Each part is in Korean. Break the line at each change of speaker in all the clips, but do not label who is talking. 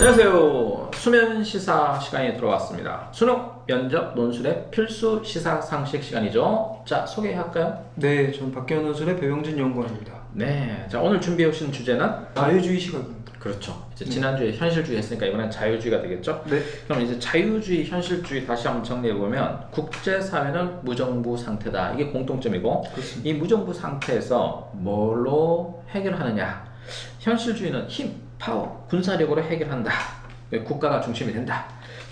안녕하세요. 수면 시사 시간이 들어왔습니다. 수능, 면접, 논술의 필수 시사 상식 시간이죠. 자, 소개할까요?
네, 전 박기현 논술의 배용진 연구원입니다.
네, 자 오늘 준비해 오신 주제는
자유주의 시각입니다.
그렇죠. 이제 지난주에 현실주의 했으니까 이번엔 자유주의가 되겠죠.
네.
그럼 이제 자유주의, 현실주의 다시 한번 정리해 보면 국제사회는 무정부 상태다. 이게 공통점이고,
그렇습니다.
이 무정부 상태에서 뭘로 해결하느냐? 현실주의는 힘, 파워, 군사력으로 해결한다. 국가가 중심이 된다.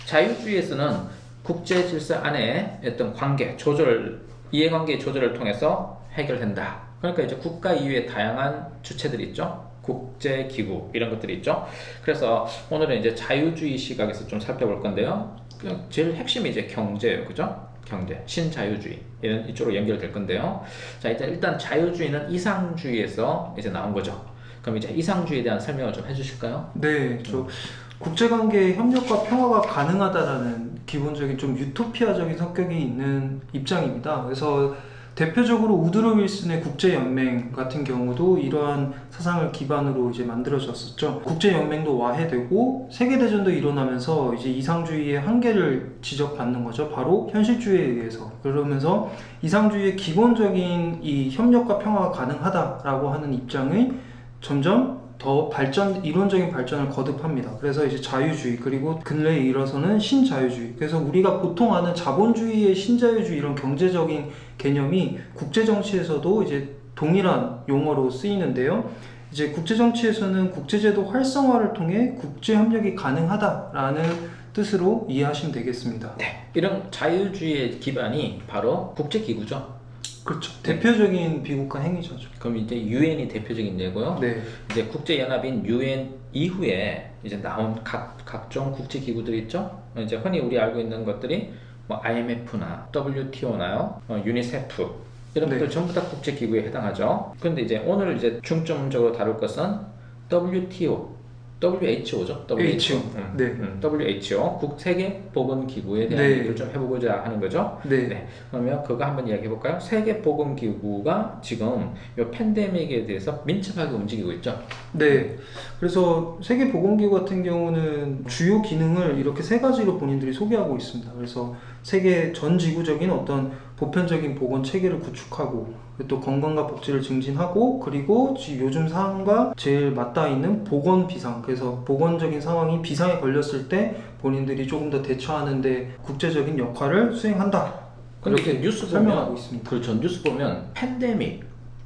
자유주의에서는 국제 질서 안에 어떤 관계, 조절, 이해관계 조절을 통해서 해결된다. 그러니까 이제 국가 이외의 다양한 주체들이 있죠. 국제기구 이런 것들이 있죠. 그래서 오늘은 이제 자유주의 시각에서 좀 살펴볼 건데요. 그냥 제일 핵심이 이제 경제예요, 그죠? 경제, 신자유주의 이런 이쪽으로 연결될 건데요. 자, 일단 자유주의는 이상주의에서 이제 나온 거죠. 그럼 이제 이상주의에 대한 설명을 좀 해주실까요?
네, 저 국제관계의 협력과 평화가 가능하다라는 기본적인 좀 유토피아적인 성격이 있는 입장입니다. 그래서 대표적으로 우드로 윌슨의 국제연맹 같은 경우도 이러한 사상을 기반으로 이제 만들어졌었죠. 국제연맹도 와해되고 세계대전도 일어나면서 이제 이상주의의 한계를 지적받는 거죠. 바로 현실주의에 의해서. 그러면서 이상주의의 기본적인 이 협력과 평화가 가능하다라고 하는 입장의 점점 더 이론적인 발전을 거듭합니다. 그래서 이제 자유주의, 그리고 근래에 이뤄서는 신자유주의. 그래서 우리가 보통 아는 자본주의의 신자유주의 이런 경제적인 개념이 국제정치에서도 이제 동일한 용어로 쓰이는데요. 이제 국제정치에서는 국제제도 활성화를 통해 국제협력이 가능하다라는 뜻으로 이해하시면 되겠습니다.
네. 이런 자유주의의 기반이 바로 국제기구죠.
그렇죠. 대표적인 비국가 행위죠.
그럼 이제 유엔이 대표적인 예고요.
네.
이제 국제연합인 유엔 이후에 이제 나온 각종 국제기구들이 있죠. 이제 흔히 우리 알고 있는 것들이 뭐 IMF나 WTO나요, 유니세프 이런
네.
것들 전부 다 국제기구에 해당하죠. 그런데 이제 오늘 이제 중점적으로 다룰 것은 WTO, WHO죠.
WHO. 네.
WHO 세계보건기구에 대한
네.
얘기를 좀 해보고자 하는 거죠.
네.
그러면 그거 한번 이야기해 볼까요? 세계보건기구가 지금 이 팬데믹에 대해서 민첩하게 움직이고 있죠.
네. 그래서 세계보건기구 같은 경우는 주요 기능을 이렇게 세 가지로 본인들이 소개하고 있습니다. 그래서 세계 전 지구적인 어떤 보편적인 보건 체계를 구축하고, 또 건강과 복지를 증진하고, 그리고 요즘 상황과 제일 맞닿아 있는 보건 비상, 그래서 보건적인 상황이 비상에 걸렸을 때 본인들이 조금 더 대처하는데 국제적인 역할을 수행한다.
근데
이렇게
뉴스
설명하고
보면
있습니다.
그렇죠. 뉴스 보면 팬데믹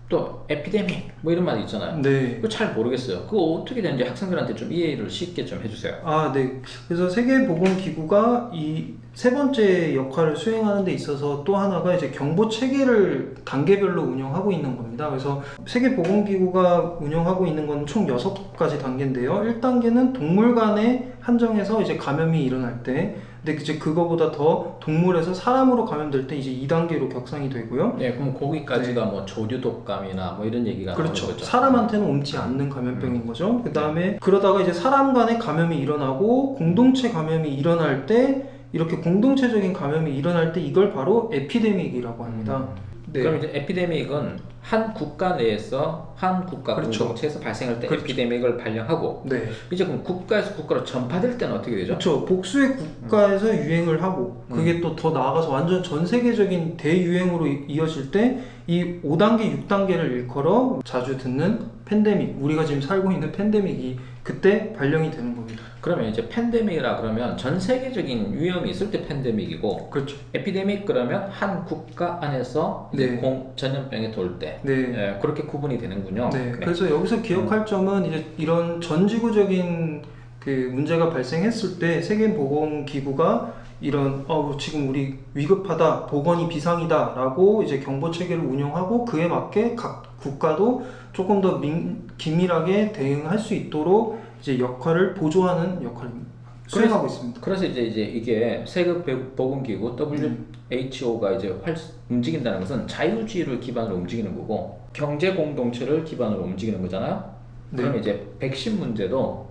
또 에피데믹 뭐 이런 말이 있잖아요.
네.
그거 잘 모르겠어요. 그거 어떻게 되는지 학생들한테 좀 이해를 쉽게 좀 해주세요.
아, 네. 그래서 세계보건기구가 이 세 번째 역할을 수행하는 데 있어서 또 하나가 이제 경보 체계를 단계별로 운영하고 있는 겁니다. 그래서 세계보건기구가 운영하고 있는 건 총 6가지 단계인데요. 1단계는 동물 간에 한정해서 이제 감염이 일어날 때, 근데 이제 그거보다 더 동물에서 사람으로 감염될 때 이제 2단계로 격상이 되고요.
네, 그럼 거기까지가 뭐 조류독감이나 뭐 이런 얘기가
그렇죠.
나오는 거죠.
사람한테는 옮지 않는 감염병인 거죠. 그 다음에 그러다가 이제 사람 간의 감염이 일어나고 공동체 감염이 일어날 때, 이렇게 공동체적인 감염이 일어날 때 이걸 바로 에피데믹이라고 합니다. 네.
그럼 이제 에피데믹은 한 국가 내에서 한 국가
그렇죠.
공동체에서 발생할 때
그렇죠.
에피데믹을 발령하고,
네.
이제 그럼 국가에서 국가로 전파될 때는 어떻게 되죠?
그렇죠. 복수의 국가에서 유행을 하고, 그게 또 더 나아가서 완전 전 세계적인 대유행으로 이어질 때 이 5단계, 6단계를 일컬어 자주 듣는 팬데믹, 우리가 지금 살고 있는 팬데믹이 그때 발령이 되는 겁니다.
그러면 이제 팬데믹이라 그러면 전 세계적인 위험이 있을 때 팬데믹이고,
그렇죠.
에피데믹 그러면 한 국가 안에서 이제
네.
전염병이 돌 때,
네.
그렇게 구분이 되는군요.
네. 그래서 여기서 기억할 점은 이제 이런 전지구적인 그 문제가 발생했을 때 세계보건기구가 이런 지금 우리 위급하다, 보건이 비상이다 라고 이제 경보 체계를 운영하고, 그에 맞게 각 국가도 조금 더 긴밀하게 대응할 수 있도록 이제 역할을 보조하는 역할을 수행하고 있습니다.
그래서 이제 이게 세계보건기구 WHO가 이제 움직인다는 것은 자유주의를 기반으로 움직이는 거고, 경제 공동체를 기반으로 움직이는 거잖아요.
네.
그럼 이제 백신 문제도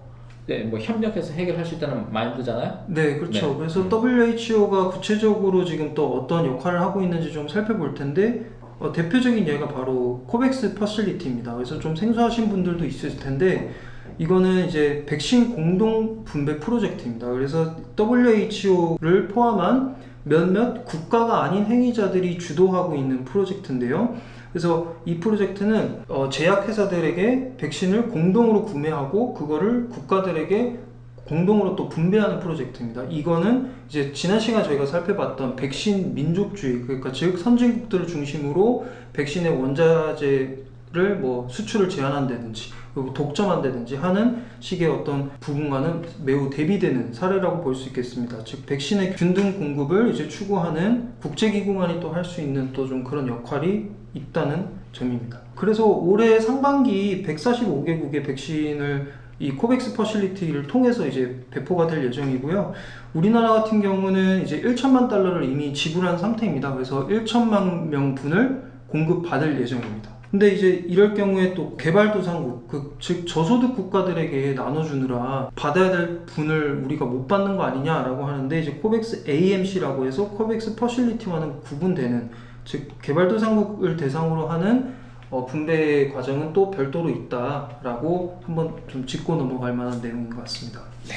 뭐 협력해서 해결할 수 있다는 마인드잖아요.
네, 그렇죠.
네.
그래서 WHO가 구체적으로 지금 또 어떤 역할을 하고 있는지 좀 살펴볼 텐데, 대표적인 예가 바로 코백스 퍼실리티입니다. 그래서 좀 생소하신 분들도 있을 텐데, 이거는 이제 백신 공동 분배 프로젝트입니다. 그래서 WHO를 포함한 몇몇 국가가 아닌 행위자들이 주도하고 있는 프로젝트인데요. 그래서 이 프로젝트는 제약회사들에게 백신을 공동으로 구매하고 그거를 국가들에게 공동으로 또 분배하는 프로젝트입니다. 이거는 이제 지난 시간 저희가 살펴봤던 백신 민족주의, 그러니까 즉 선진국들을 중심으로 백신의 원자재를 뭐 수출을 제한한다든지 그리고 독점한다든지 하는 식의 어떤 부분과는 매우 대비되는 사례라고 볼 수 있겠습니다. 즉 백신의 균등 공급을 이제 추구하는 국제기구만이 또 할 수 있는 또 좀 그런 역할이 있다는 점입니다. 그래서 올해 상반기 145개국의 백신을 이 코백스 퍼실리티를 통해서 이제 배포가 될 예정이고요. 우리나라 같은 경우는 이제 1천만 달러를 이미 지불한 상태입니다. 그래서 1천만 명분을 공급받을 예정입니다. 근데 이제 이럴 경우에 또 개발도상국, 즉 저소득 국가들에게 나눠주느라 받아야 될 분을 우리가 못 받는 거 아니냐라고 하는데, 이제 코백스 AMC라고 해서 코백스 퍼실리티와는 구분되는, 즉 개발도상국을 대상으로 하는 분배 과정은 또 별도로 있다라고 한번 좀 짚고 넘어갈 만한 내용인 것 같습니다.
네.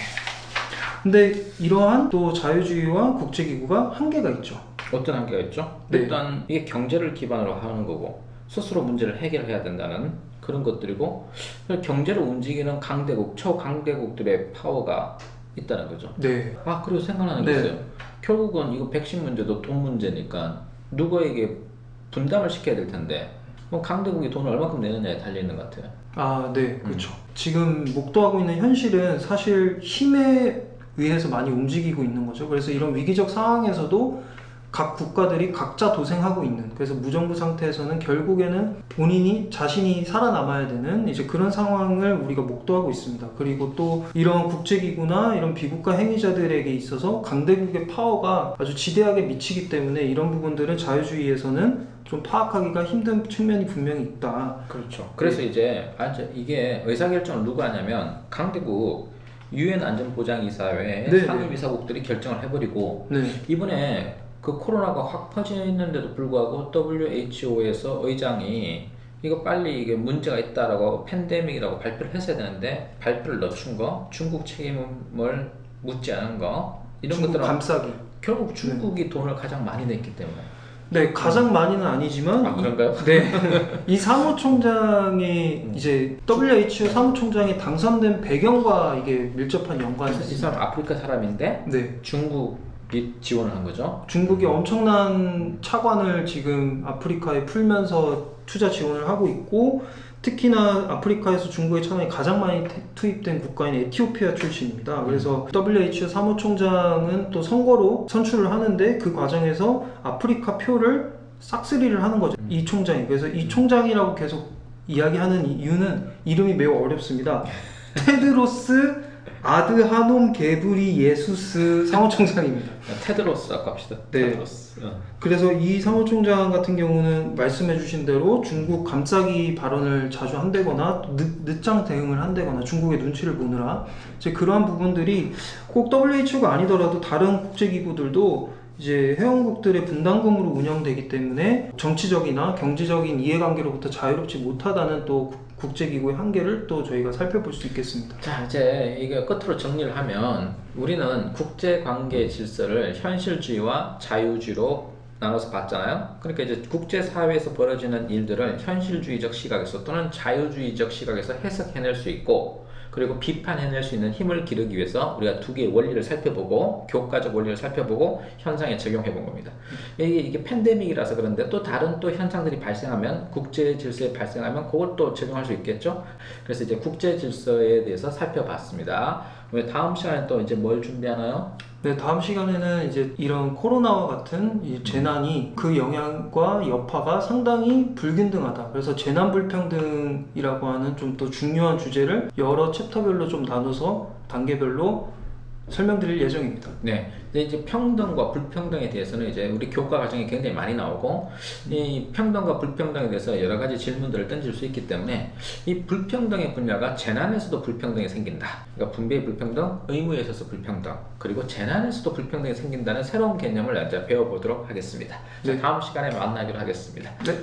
근데 이러한 또 자유주의와 국제기구가 한계가 있죠.
어떤 한계가 있죠?
네.
일단 이게 경제를 기반으로 하는 거고 스스로 문제를 해결해야 된다는 그런 것들이고, 경제를 움직이는 강대국, 초강대국들의 파워가 있다는 거죠.
네.
그리고 생각나는 게
네.
있어요. 결국은 이거 백신 문제도 돈 문제니까 누구에게 분담을 시켜야 될 텐데 강대국이 돈을 얼마큼 내느냐에 달려있는 것 같아요.
네, 그렇죠. 지금 목도하고 있는 현실은 사실 힘에 의해서 많이 움직이고 있는 거죠. 그래서 이런 위기적 상황에서도 각 국가들이 각자 도생하고 있는, 그래서 무정부 상태에서는 결국에는 본인이 자신이 살아남아야 되는 이제 그런 상황을 우리가 목도하고 있습니다. 그리고 또 이런 국제기구나 이런 비국가 행위자들에게 있어서 강대국의 파워가 아주 지대하게 미치기 때문에 이런 부분들은 자유주의에서는 좀 파악하기가 힘든 측면이 분명히 있다.
그렇죠. 그래서 이제 이게 의사결정을 누가 하냐면 강대국 유엔 안전보장이사회
네,
상임이사국들이 결정을 해버리고,
네.
이번에 그 코로나가 확 퍼지는데도 불구하고 WHO에서 의장이 이거 빨리 이게 문제가 있다라고 팬데믹이라고 발표를 했어야 되는데 발표를 늦춘 거, 중국 책임을 묻지 않은 거, 이런
중국
것들은
감싸기.
결국 중국이 돈을 가장 많이 냈기 때문에.
네, 가장 많이는 아니지만
그런가요?
네. 이 사무총장이 이제 WHO 사무총장이 당선된 배경과 이게 밀접한 연관이
이
있습니다.
사람 아프리카 사람인데
네.
중국이 지원을 한 거죠.
중국이 엄청난 차관을 지금 아프리카에 풀면서 투자 지원을 하고 있고, 특히나 아프리카에서 중국의 차관이 가장 많이 투입된 국가인 에티오피아 출신입니다. 그래서 WHO 사무총장은 또 선거로 선출을 하는데 그 과정에서 아프리카 표를 싹쓸이를 하는 거죠. 이 총장이. 그래서 이 총장이라고 계속 이야기하는 이유는 이름이 매우 어렵습니다. 테드로스 아드하놈 게브리예수스 사무총장입니다.
테드로스라고 합시다.
네.
테드로스.
그래서 이 사무총장 같은 경우는 말씀해주신 대로 중국 감싸기 발언을 자주 한다거나 늦장 대응을 한다거나 중국의 눈치를 보느라 이제 그러한 부분들이 꼭 WHO가 아니더라도 다른 국제기구들도 이제 회원국들의 분담금으로 운영되기 때문에 정치적이나 경제적인 이해관계로부터 자유롭지 못하다는 또 국제기구의 한계를 또 저희가 살펴볼 수 있겠습니다.
자, 이제 이게 끝으로 정리를 하면 우리는 국제관계 질서를 현실주의와 자유주의로 나눠서 봤잖아요. 그러니까 이제 국제사회에서 벌어지는 일들을 현실주의적 시각에서 또는 자유주의적 시각에서 해석해낼 수 있고, 그리고 비판해낼 수 있는 힘을 기르기 위해서 우리가 두 개의 원리를 살펴보고, 교과적 원리를 살펴보고 현상에 적용해 본 겁니다. 이게 팬데믹이라서 그런데 또 다른 또 현상들이 발생하면, 국제 질서에 발생하면 그걸 또 적용할 수 있겠죠. 그래서 이제 국제 질서에 대해서 살펴봤습니다. 다음 시간에 또 이제 뭘 준비하나요?
네, 다음 시간에는 이제 이런 코로나와 같은 이 재난이 그 영향과 여파가 상당히 불균등하다. 그래서 재난 불평등이라고 하는 좀 더 중요한 주제를 여러 챕터별로 좀 나눠서 단계별로 설명드릴 예정입니다.
네, 이제 평등과 불평등에 대해서는 이제 우리 교과 과정에 굉장히 많이 나오고, 이 평등과 불평등에 대해서 여러 가지 질문들을 던질 수 있기 때문에 이 불평등의 분야가 재난에서도 불평등이 생긴다. 그러니까 분배의 불평등, 의무에 있어서 불평등, 그리고 재난에서도 불평등이 생긴다는 새로운 개념을 이제 배워보도록 하겠습니다.
네.
다음 시간에 만나기로 하겠습니다.
네.